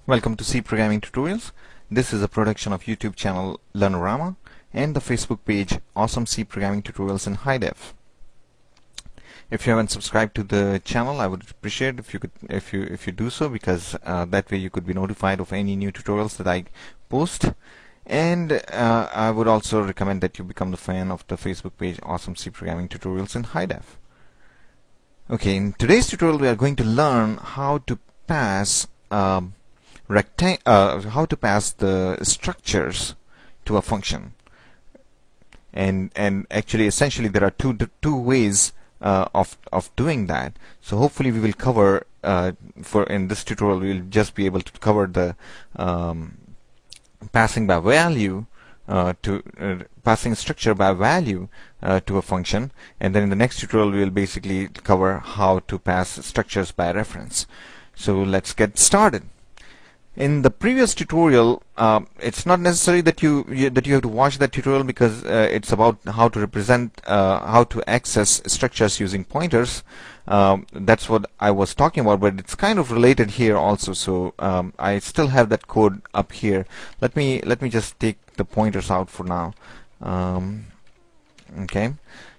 Welcome to C Programming Tutorials. This is a production of YouTube channel Learnorama and the Facebook page Awesome C Programming Tutorials in High Def. If you haven't subscribed to the channel, I would appreciate if you do so, because that way you could be notified of any new tutorials that I post. And I would also recommend that you become the fan of the Facebook page Awesome C Programming Tutorials in High Def. Okay, in today's tutorial we are going to learn how to pass how to pass the structures to a function, and actually essentially there are two ways of doing that. So hopefully we will cover in this tutorial we will just be able to cover the passing by value passing structure by value to a function, and then in the next tutorial we will basically cover how to pass structures by reference. So let's get started. In the previous tutorial, it's not necessary that you have to watch that tutorial, because it's about how to represent, how to access structures using pointers. That's what I was talking about, but it's kind of related here also. So I still have that code up here. Let me just take the pointers out for now. Okay.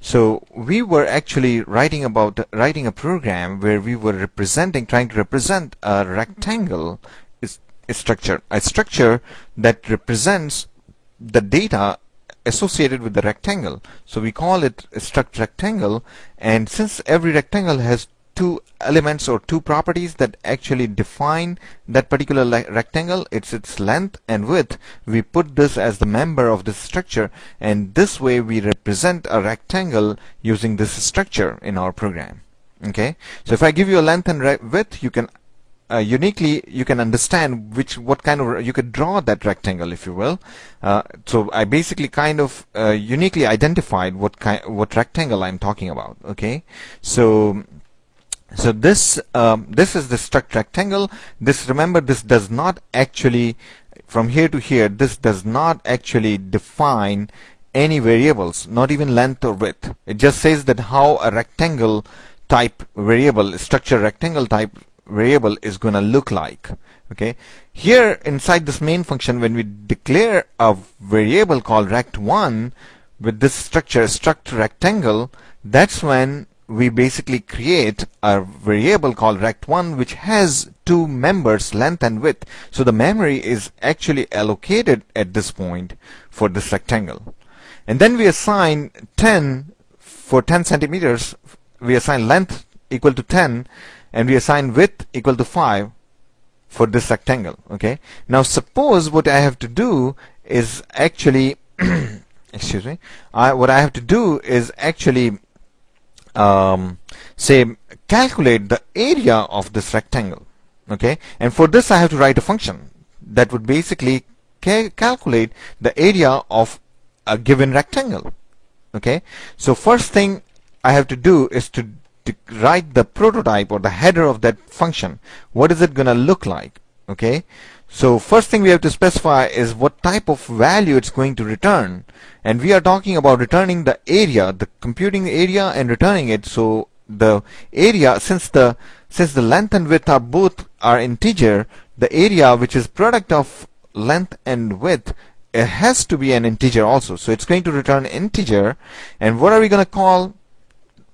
So we were actually writing a program where we were trying to represent a rectangle. A structure that represents the data associated with the rectangle. So we call it a struct rectangle, and since every rectangle has two elements or two properties that actually define that particular rectangle, it's its length and width, we put this as the member of this structure, and this way we represent a rectangle using this structure in our program. Okay, so if I give you a length and width, you can uniquely you can understand what kind of you could draw that rectangle, if you will. So I basically kind of uniquely identified what rectangle I'm talking about. Okay, so this is the struct rectangle. Remember, this does not actually, from here to here, this does not actually define any variables, not even length or width. It just says that how a rectangle type variable, structure rectangle type variable is going to look like. Okay, here inside this main function, when we declare a variable called rect1 with this structure struct rectangle, that's when we basically create a variable called rect1 which has two members, length and width. So the memory is actually allocated at this point for this rectangle, and then we assign 10 for 10 centimeters. We assign length equal to 10, and we assign width equal to 5 for this rectangle. Okay, now suppose what I have to do is actually excuse me, what I have to do is actually say calculate the area of this rectangle. Okay, and for this I have to write a function that would basically calculate the area of a given rectangle. Okay, so first thing I have to do is to write the prototype or the header of that function. What is it going to look like? Okay, so first thing we have to specify is what type of value it's going to return, and we are talking about returning the area, computing the area and returning it. So the area, since the length and width are integer, the area, which is product of length and width, it has to be an integer also. So it's going to return integer, and what are we going to call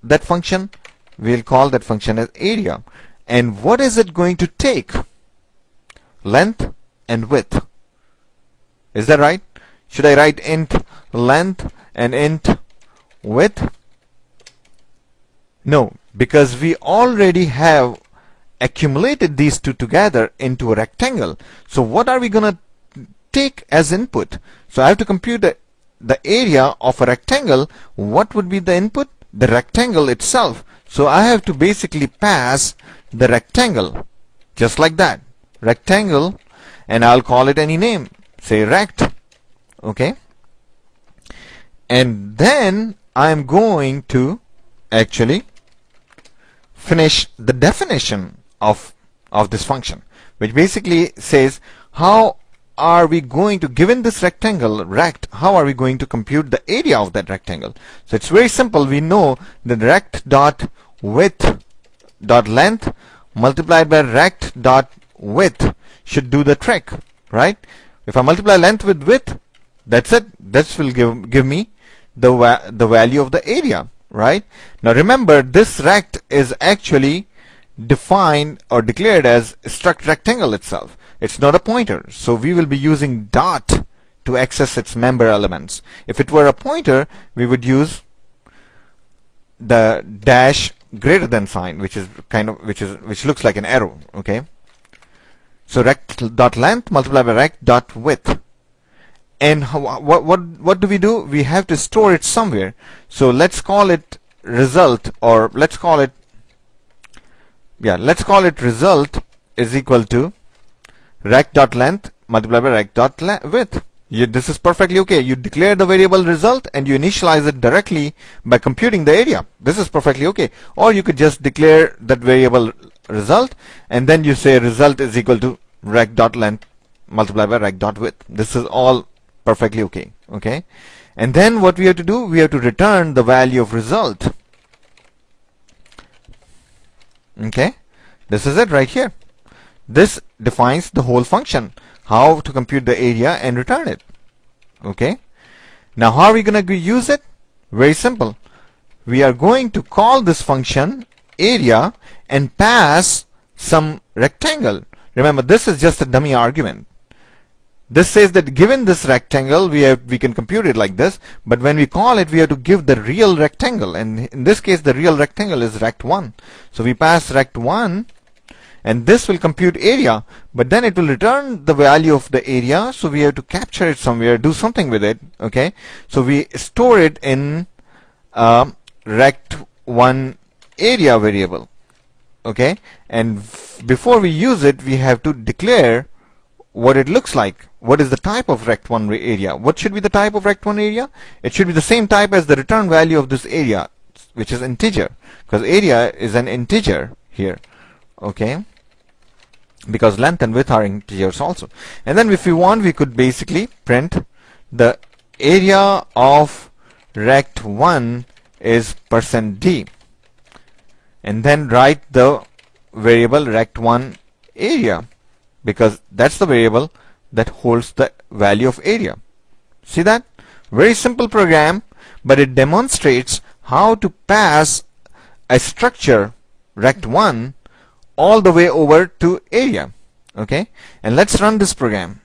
that function? We'll call that function as area. And what is it going to take? Length and width. Is that right? Should I write int length and int width? No, because we already have accumulated these two together into a rectangle. So what are we going to take as input? So I have to compute the area of a rectangle. What would be the input? The rectangle itself. So I have to basically pass the rectangle just like that, rectangle, and I'll call it any name, say rect. Okay, and then I'm going to actually finish the definition of this function, which basically says how are we going to, given this rectangle rect, how are we going to compute the area of that rectangle? So it's very simple. We know that rect dot width dot length multiplied by rect dot width should do the trick, right? If I multiply length with width, that's it. This will give me the value of the area, right? Now remember, this rect is actually defined or declared as struct rectangle itself. It's not a pointer, so we will be using dot to access its member elements. If it were a pointer, we would use the dash greater than sign, which looks like an arrow. Okay, so rect dot length multiplied by rect dot width. And what do? We have to store it somewhere. So let's call it result, or let's call it result is equal to rect dot length multiplied by rect dot width. This is perfectly okay. You declare the variable result and you initialize it directly by computing the area. This is perfectly okay. Or you could just declare that variable result and then you say result is equal to rect dot length multiplied by rect dot width. This is all perfectly okay. Okay, and then what we have to do, we have to return the value of result. Okay, this is it right here. This defines the whole function, how to compute the area and return it. Okay, now how are we going to use it? Very simple. We are going to call this function area and pass some rectangle. Remember, this is just a dummy argument. This says that given this rectangle, we can compute it like this, but when we call it, we have to give the real rectangle, and in this case the real rectangle is rect1. So we pass rect1 and this will compute area, but then it will return the value of the area, so we have to capture it somewhere, do something with it. Okay, so we store it in rect1 area variable. Okay, and before we use it, we have to declare what it looks like. What is the type of rect1 area? What should be the type of rect1 area? It should be the same type as the return value of this area, which is integer, because area is an integer here. Okay, because length and width are integers also. And then if we want, we could basically print the area of rect1 is %d, and then write the variable rect1 area, because that's the variable that holds the value of area. See that? Very simple program, but it demonstrates how to pass a structure rect1 all the way over to area. Okay, and let's run this program.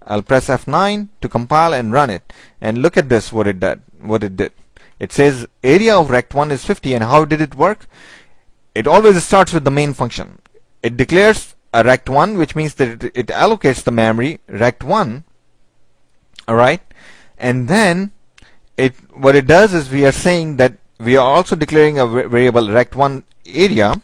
I'll press F9 to compile and run it, and look at this, what it did. It says area of rect1 is 50, and how did it work? It always starts with the main function. It declares a rect1, which means that it allocates the memory rect1. Alright, and then what it does is, we are saying that we are also declaring a variable rect1 area,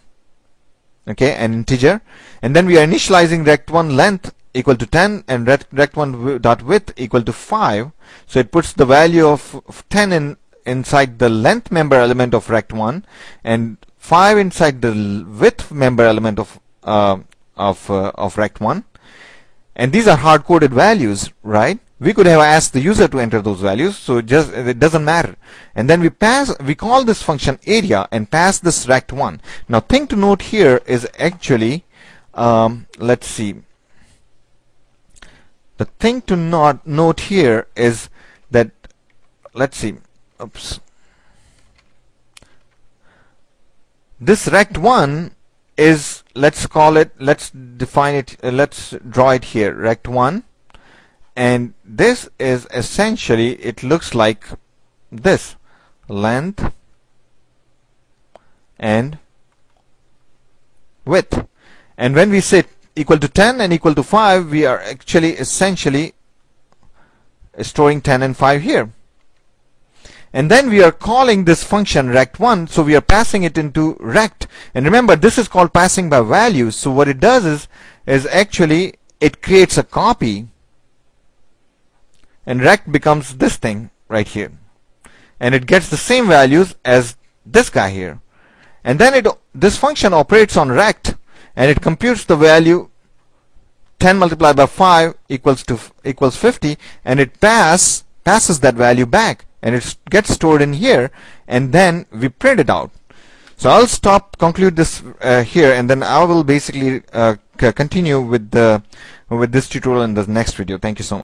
okay, an integer, and then we are initializing rect1 length equal to 10 and rect1 dot width equal to 5. So it puts the value of 10 inside the length member element of rect1 and 5 inside the width member element of rect1, and these are hard-coded values, right? We could have asked the user to enter those values, so it doesn't matter. And then we call this function area and pass this rect1. Now, thing to note here is actually, let's see. The thing to note here is that, let's see. Oops. This rect1 is, let's define it, let's draw it here, rect1, and this is essentially, it looks like this, length and width. And when we say equal to 10 and equal to 5, we are actually essentially storing 10 and 5 here. And then we are calling this function rect1, so we are passing it into rect. And remember, this is called passing by values. So what it does is actually it creates a copy, and rect becomes this thing right here, and it gets the same values as this guy here. And then this function operates on rect, and it computes the value 10 multiplied by 5 equals 50, and it passes that value back, and it gets stored in here, and then we print it out. So I'll conclude this here, and then I will basically continue with this tutorial in the next video. Thank you so much.